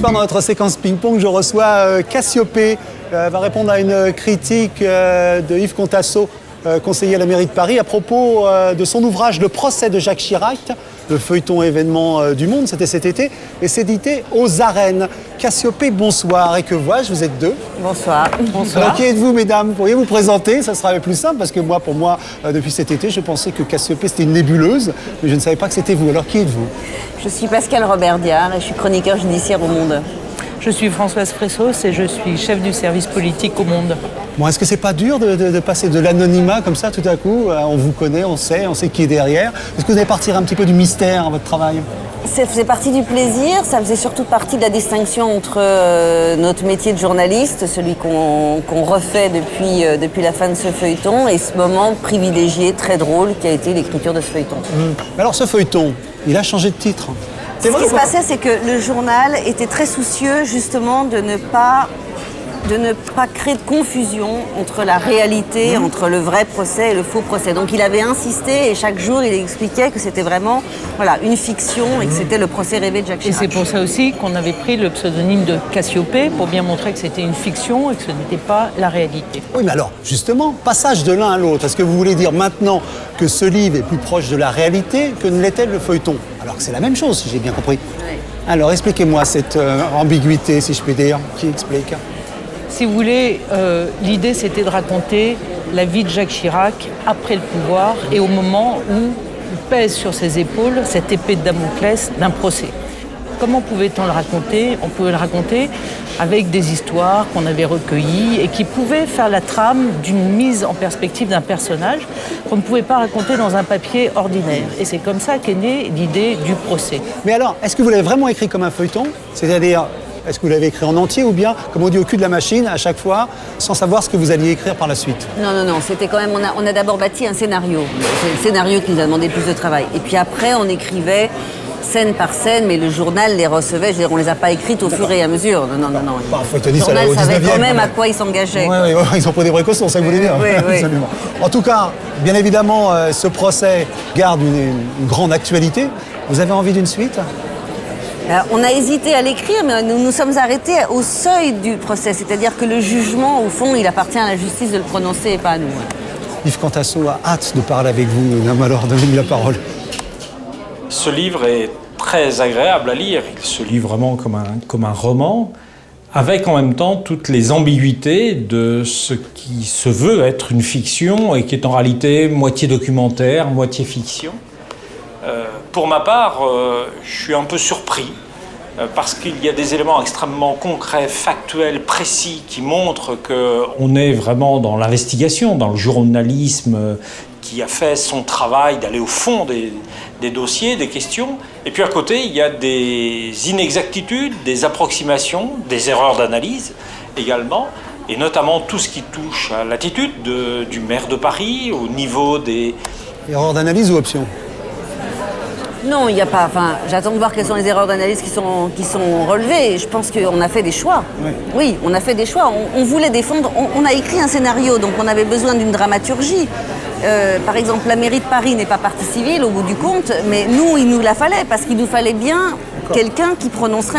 soir, dans notre séquence ping-pong, je reçois Cassiopée. Elle va répondre à une critique de Yves Contasso, conseiller à la mairie de Paris, à propos de son ouvrage Le procès de Jacques Chirac, le feuilleton événement du Monde, c'était cet été, et c'est édité aux arènes. Cassiopée, bonsoir. Et que vois-je, vous êtes deux. Bonsoir. Bonsoir. Alors, qui êtes-vous, mesdames? Pourriez vous présenter? Ça sera plus simple, parce que pour moi, depuis cet été, je pensais que Cassiopée, c'était une nébuleuse, mais je ne savais pas que c'était vous. Alors, qui êtes-vous? Je suis Pascale Robert-Diard et je suis chroniqueur judiciaire au Monde. Je suis Françoise Fressos et je suis chef du service politique au Monde. Bon, est-ce que c'est pas dur de passer de l'anonymat comme ça tout à coup? On vous connaît, on sait qui est derrière. Est-ce que vous allez partir un petit peu du mystère à votre travail? Ça faisait partie du plaisir, ça faisait surtout partie de la distinction entre notre métier de journaliste, celui qu'on refait depuis la fin de ce feuilleton, et ce moment privilégié, très drôle, qui a été l'écriture de ce feuilleton. Alors ce feuilleton, il a changé de titre. Ce qui se passait, c'est que le journal était très soucieux justement de ne pas créer de confusion entre la réalité, entre le vrai procès et le faux procès. Donc il avait insisté et chaque jour il expliquait que c'était vraiment une fiction et que c'était le procès rêvé de Jacques Chirac. Et c'est pour ça aussi qu'on avait pris le pseudonyme de Cassiopée pour bien montrer que c'était une fiction et que ce n'était pas la réalité. Oui, mais alors justement, passage de l'un à l'autre. Est-ce que vous voulez dire maintenant que ce livre est plus proche de la réalité que ne l'était le feuilleton? Alors que c'est la même chose, si j'ai bien compris. Oui. Alors expliquez-moi cette ambiguïté, si je puis dire. Qui explique? Si vous voulez, l'idée c'était de raconter la vie de Jacques Chirac après le pouvoir et au moment où pèse sur ses épaules cette épée de Damoclès d'un procès. Comment pouvait-on le raconter? On pouvait le raconter avec des histoires qu'on avait recueillies et qui pouvaient faire la trame d'une mise en perspective d'un personnage qu'on ne pouvait pas raconter dans un papier ordinaire. Et c'est comme ça qu'est née l'idée du procès. Mais alors, est-ce que vous l'avez vraiment écrit comme un feuilleton? C'est-à-dire, est-ce que vous l'avez écrit en entier ou bien, comme on dit, au cul de la machine, à chaque fois, sans savoir ce que vous alliez écrire par la suite? Non, c'était quand même... On a d'abord bâti un scénario. C'est le scénario qui nous a demandé plus de travail. Et puis après, on écrivait scène par scène, mais le journal les recevait. Je veux dire, on les a pas écrites au fur et à mesure. Non. Le journal savait quand même à quoi il s'engageait. Oui, ils ont pris des précautions, c'est ça que vous voulez dire? Oui. Absolument. En tout cas, bien évidemment, ce procès garde une grande actualité. Vous avez envie d'une suite? On a hésité à l'écrire, mais nous nous sommes arrêtés au seuil du procès. C'est-à-dire que le jugement, au fond, il appartient à la justice de le prononcer et pas à nous. Yves Contasso a hâte de parler avec vous. Alors, donnez-lui la parole. Ce livre est très agréable à lire. Il se lit vraiment comme un roman, avec en même temps toutes les ambiguïtés de ce qui se veut être une fiction et qui est en réalité moitié documentaire, moitié fiction. Pour ma part, je suis un peu surpris parce qu'il y a des éléments extrêmement concrets, factuels, précis qui montrent qu'on est vraiment dans l'investigation, dans le journalisme qui a fait son travail d'aller au fond des dossiers, des questions. Et puis à côté, il y a des inexactitudes, des approximations, des erreurs d'analyse également, et notamment tout ce qui touche à l'attitude du maire de Paris, au niveau des... Erreurs d'analyse ou options? Non, il n'y a pas. Enfin, j'attends de voir quelles sont les erreurs d'analyse qui sont relevées. Je pense qu'on a fait des choix. Oui, on a fait des choix. On voulait défendre. On a écrit un scénario, donc on avait besoin d'une dramaturgie. Par exemple, la mairie de Paris n'est pas partie civile au bout du compte, mais nous, il nous la fallait parce qu'il nous fallait bien quelqu'un qui prononcerait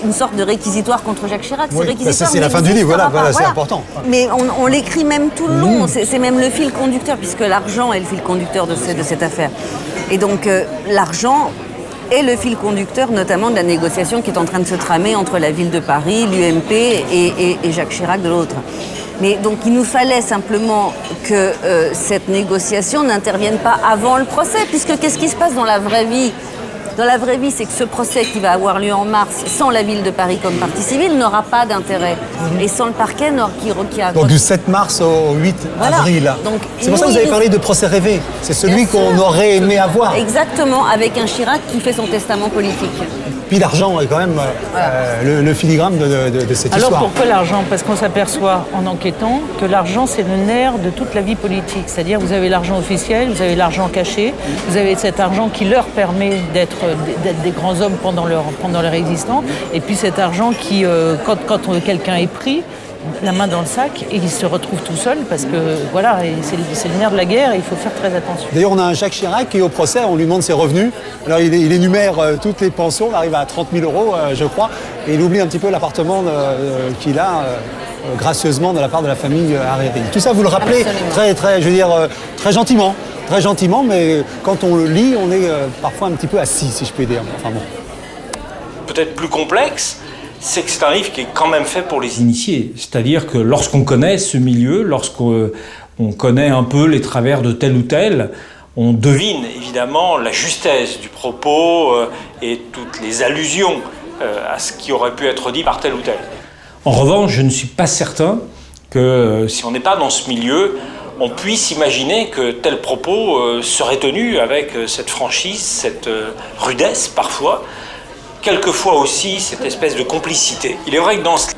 une sorte de réquisitoire contre Jacques Chirac. Oui, c'est la fin du livre, voilà, c'est important. Mais on l'écrit même tout le long. C'est même le fil conducteur, puisque l'argent est le fil conducteur de cette affaire. Et donc, l'argent est le fil conducteur, notamment de la négociation qui est en train de se tramer entre la ville de Paris, l'UMP et Jacques Chirac de l'autre. Mais donc, il nous fallait simplement que cette négociation n'intervienne pas avant le procès, puisque qu'est-ce qui se passe dans la vraie vie ? Dans la vraie vie, c'est que ce procès qui va avoir lieu en mars, sans la ville de Paris comme partie civile, n'aura pas d'intérêt. Et sans le parquet, qui a... Donc du 7 mars au 8 avril. C'est pour ça que vous avez parlé de procès rêvé. C'est celui qu'on aurait aimé avoir. Exactement, avec un Chirac qui fait son testament politique. Puis l'argent est quand même le filigrane de cette histoire. Alors pourquoi l'argent? Parce qu'on s'aperçoit en enquêtant que l'argent c'est le nerf de toute la vie politique. C'est-à-dire vous avez l'argent officiel, vous avez l'argent caché, vous avez cet argent qui leur permet d'être des grands hommes pendant leur existence, et puis cet argent qui, quand quelqu'un est pris, la main dans le sac et il se retrouve tout seul parce que voilà, c'est le nerf de la guerre et il faut faire très attention. D'ailleurs, on a un Jacques Chirac qui est au procès, on lui demande ses revenus. Alors il énumère toutes les pensions, on arrive à 30 000 euros, je crois, et il oublie un petit peu l'appartement qu'il a gracieusement de la part de la famille Hariri. Tout ça, vous le rappelez très gentiment, mais quand on le lit, on est parfois un petit peu assis, si je puis dire. Enfin bon. Peut-être plus complexe, c'est que c'est un livre qui est quand même fait pour les initiés. C'est-à-dire que lorsqu'on connaît ce milieu, lorsqu'on connaît un peu les travers de tel ou tel, on devine évidemment la justesse du propos et toutes les allusions à ce qui aurait pu être dit par tel ou tel. En revanche, je ne suis pas certain que si on n'est pas dans ce milieu, on puisse imaginer que tel propos serait tenu avec cette franchise, cette rudesse parfois, quelquefois aussi cette espèce de complicité. Il est vrai que dans ce...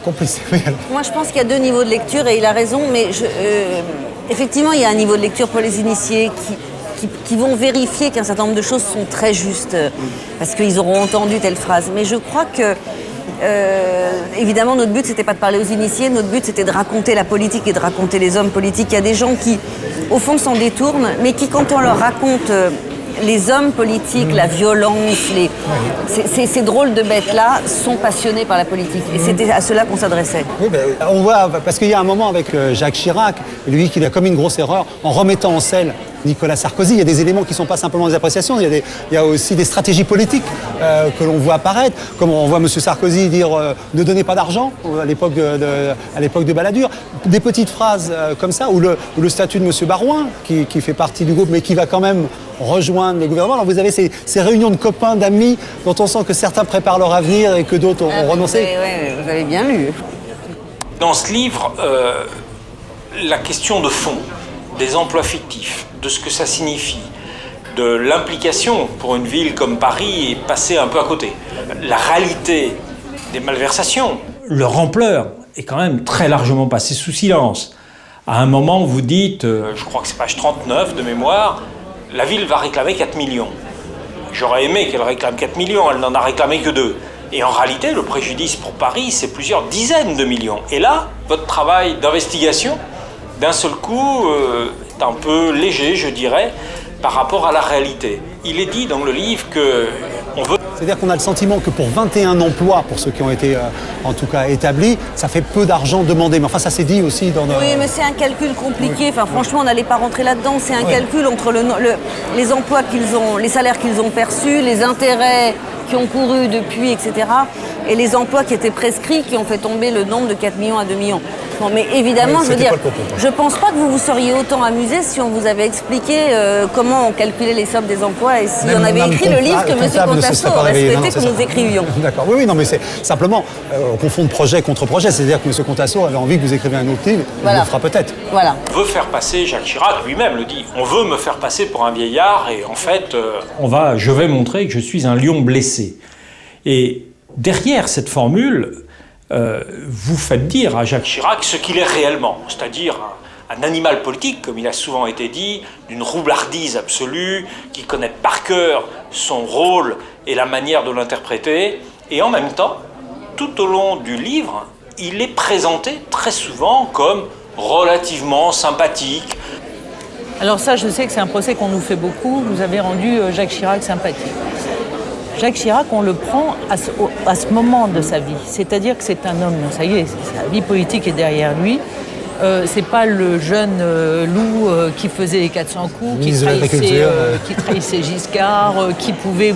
Complicité. Moi, je pense qu'il y a deux niveaux de lecture et il a raison, mais effectivement, il y a un niveau de lecture pour les initiés qui vont vérifier qu'un certain nombre de choses sont très justes parce qu'ils auront entendu telle phrase. Mais je crois que, évidemment, notre but, c'était pas de parler aux initiés, notre but, c'était de raconter la politique et de raconter les hommes politiques. Il y a des gens qui, au fond, s'en détournent, mais qui, quand on leur raconte... les hommes politiques, la violence, ces drôles de bêtes-là sont passionnés par la politique. Et c'était à cela qu'on s'adressait. Oui, on voit, parce qu'il y a un moment avec Jacques Chirac, lui qui a commis une grosse erreur en remettant en selle Nicolas Sarkozy. Il y a des éléments qui ne sont pas simplement des appréciations, il y a aussi des stratégies politiques que l'on voit apparaître. Comme on voit M. Sarkozy dire ne donnez pas d'argent à l'époque de Balladur. Des petites phrases comme ça, ou le statut de M. Barouin, qui fait partie du groupe, mais qui va quand même rejoindre le gouvernement. Alors vous avez ces réunions de copains, d'amis, dont on sent que certains préparent leur avenir et que d'autres ont renoncé. Oui, vous avez bien lu. Dans ce livre, la question de fond, des emplois fictifs, de ce que ça signifie, de l'implication pour une ville comme Paris est passée un peu à côté. La réalité des malversations, leur ampleur est quand même très largement passée sous silence. À un moment, vous dites, je crois que c'est page 39 de mémoire, la ville va réclamer 4 millions. J'aurais aimé qu'elle réclame 4 millions, elle n'en a réclamé que 2. Et en réalité, le préjudice pour Paris, c'est plusieurs dizaines de millions. Et là, votre travail d'investigation, d'un seul coup, est un peu léger, je dirais, par rapport à la réalité. Il est dit dans le livre qu'on veut... C'est-à-dire qu'on a le sentiment que pour 21 emplois, pour ceux qui ont été en tout cas établis, ça fait peu d'argent demandé. Mais enfin, ça s'est dit aussi dans... Oui, mais c'est un calcul compliqué. Enfin, franchement, on n'allait pas rentrer là-dedans. C'est un calcul entre les emplois qu'ils ont, les salaires qu'ils ont perçus, les intérêts qui ont couru depuis, etc. Et les emplois qui étaient prescrits, qui ont fait tomber le nombre de 4 millions à 2 millions. Bon, mais évidemment, je veux dire, je pense pas que vous vous seriez autant amusé si on vous avait expliqué comment on calculait les sommes des emplois et si on avait écrit le livre que M. Contasso aurait souhaité que nous écrivions. D'accord, oui, non, mais c'est simplement, on confond de projet contre projet, c'est-à-dire que M. Contasso avait envie que vous écriviez un autre livre, il le fera peut-être. Voilà. On veut faire passer, Jacques Chirac lui-même le dit, on veut me faire passer pour un vieillard et en fait, je vais montrer que je suis un lion blessé. Et derrière cette formule, vous faites dire à Jacques Chirac ce qu'il est réellement, c'est-à-dire un animal politique, comme il a souvent été dit, d'une roublardise absolue, qui connaît par cœur son rôle et la manière de l'interpréter, et en même temps, tout au long du livre, il est présenté très souvent comme relativement sympathique. Alors ça, je sais que c'est un procès qu'on nous fait beaucoup, vous avez rendu Jacques Chirac sympathique. Jacques Chirac, on le prend à ce moment de sa vie. C'est-à-dire que c'est un homme, ça y est, sa vie politique est derrière lui. C'est pas le jeune loup qui faisait les 400 coups, qui trahissait Giscard, qui pouvait...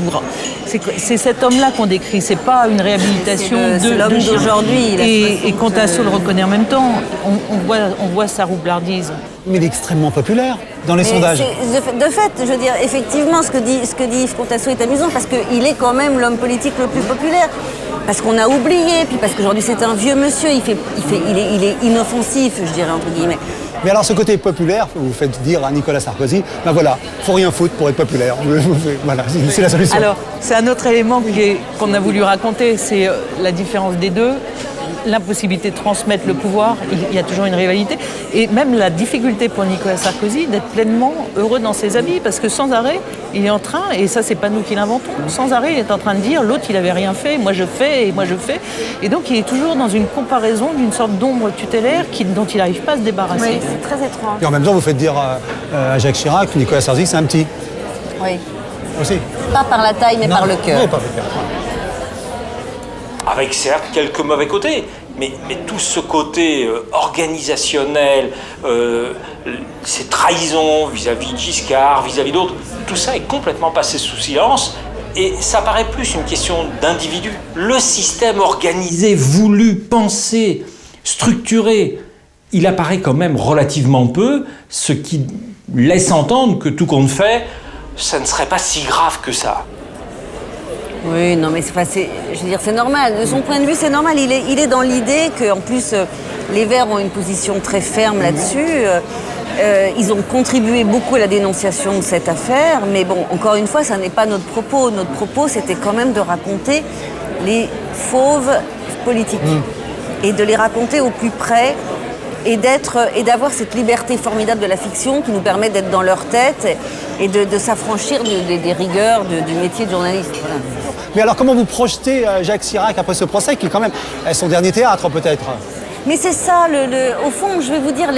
C'est cet homme-là qu'on décrit, c'est pas une réhabilitation de l'homme d'aujourd'hui. Et Contasso le reconnaît en même temps. On voit sa roublardise. Mais il est extrêmement populaire dans les sondages. De fait, je veux dire, effectivement, ce que dit Yves Contasso est amusant parce qu'il est quand même l'homme politique le plus populaire. Parce qu'on a oublié, puis parce qu'aujourd'hui c'est un vieux monsieur, il est inoffensif, je dirais, entre guillemets. Mais alors ce côté populaire, vous faites dire à Nicolas Sarkozy, ben voilà, faut rien foutre pour être populaire. Voilà, c'est la solution. Alors, c'est un autre élément qu'on a voulu raconter, c'est la différence des deux. l'impossibilité de transmettre le pouvoir, il y a toujours une rivalité. Et même la difficulté pour Nicolas Sarkozy d'être pleinement heureux dans ses habits, parce que sans arrêt, il est en train, et ça c'est pas nous qui l'inventons, sans arrêt il est en train de dire l'autre il avait rien fait, moi je fais et moi je fais. Et donc il est toujours dans une comparaison d'une sorte d'ombre tutélaire dont il n'arrive pas à se débarrasser. Oui, c'est très étrange. Et en même temps, vous faites dire à Jacques Chirac que Nicolas Sarkozy, c'est un petit. Oui. Aussi. Pas par la taille, mais par le cœur. Oui, par le cœur. Avec certes quelques mauvais côtés, mais tout ce côté organisationnel, ces trahisons vis-à-vis de Giscard, vis-à-vis d'autres, tout ça est complètement passé sous silence. Et ça paraît plus une question d'individu. Le système organisé, voulu, pensé, structuré, il apparaît quand même relativement peu, ce qui laisse entendre que tout compte fait, ça ne serait pas si grave que ça. Oui, non, mais je veux dire, c'est normal. De son point de vue, c'est normal. Il est dans l'idée qu'en plus, les Verts ont une position très ferme là-dessus. Ils ont contribué beaucoup à la dénonciation de cette affaire. Mais bon, encore une fois, ça n'est pas notre propos. Notre propos, c'était quand même de raconter les fauves politiques. Et de les raconter au plus près. Et d'avoir cette liberté formidable de la fiction qui nous permet d'être dans leur tête et de s'affranchir des rigueurs du métier de journaliste. Voilà. Mais alors, comment vous projetez Jacques Chirac après ce procès, qui est quand même son dernier théâtre, peut-être? Mais c'est ça, au fond, je vais vous dire,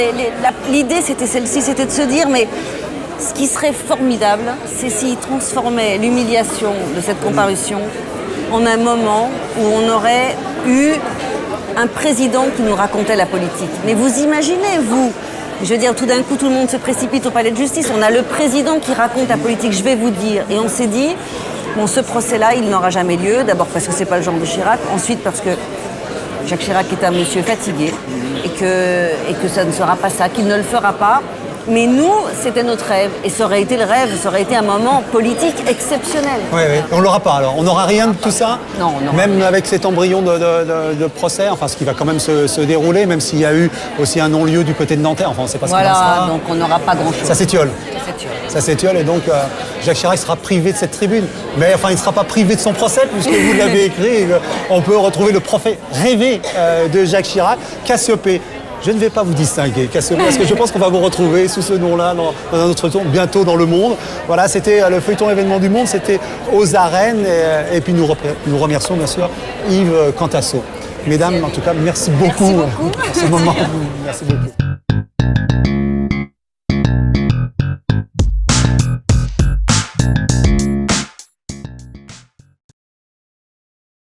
l'idée c'était celle-ci, c'était de se dire, mais ce qui serait formidable, c'est s'il transformait l'humiliation de cette comparution en un moment où on aurait eu un président qui nous racontait la politique. Mais vous imaginez, vous, je veux dire, tout d'un coup, tout le monde se précipite au palais de justice, on a le président qui raconte la politique, je vais vous dire, et on s'est dit, bon, ce procès-là, il n'aura jamais lieu, d'abord parce que c'est pas le genre de Chirac, ensuite parce que Jacques Chirac est un monsieur fatigué, et que ça ne sera pas ça, qu'il ne le fera pas. Mais nous, c'était notre rêve. Et ça aurait été le rêve, ça aurait été un moment politique exceptionnel. Oui, oui. On ne l'aura pas alors. On n'aura rien de tout ça. Non, non. Même avec cet embryon de procès, enfin ce qui va quand même se dérouler, même s'il y a eu aussi un non-lieu du côté de Nanterre. Enfin, on ne sait pas ce qu'il en sera. Voilà, donc on n'aura pas grand-chose. Ça s'étiole. Ça s'étiole et donc Jacques Chirac sera privé de cette tribune. Mais enfin, il ne sera pas privé de son procès puisque vous l'avez écrit. On peut retrouver le procès rêvé de Jacques Chirac, Cassiopée. Je ne vais pas vous distinguer, Cassiopée, parce que je pense qu'on va vous retrouver sous ce nom-là dans un autre ton, bientôt dans Le Monde. Voilà, c'était le feuilleton événement du Monde, c'était aux arènes. Et puis nous remercions bien sûr Yves Cantasso. Mesdames, en tout cas, merci beaucoup. Merci beaucoup. Pour ce moment. Merci beaucoup.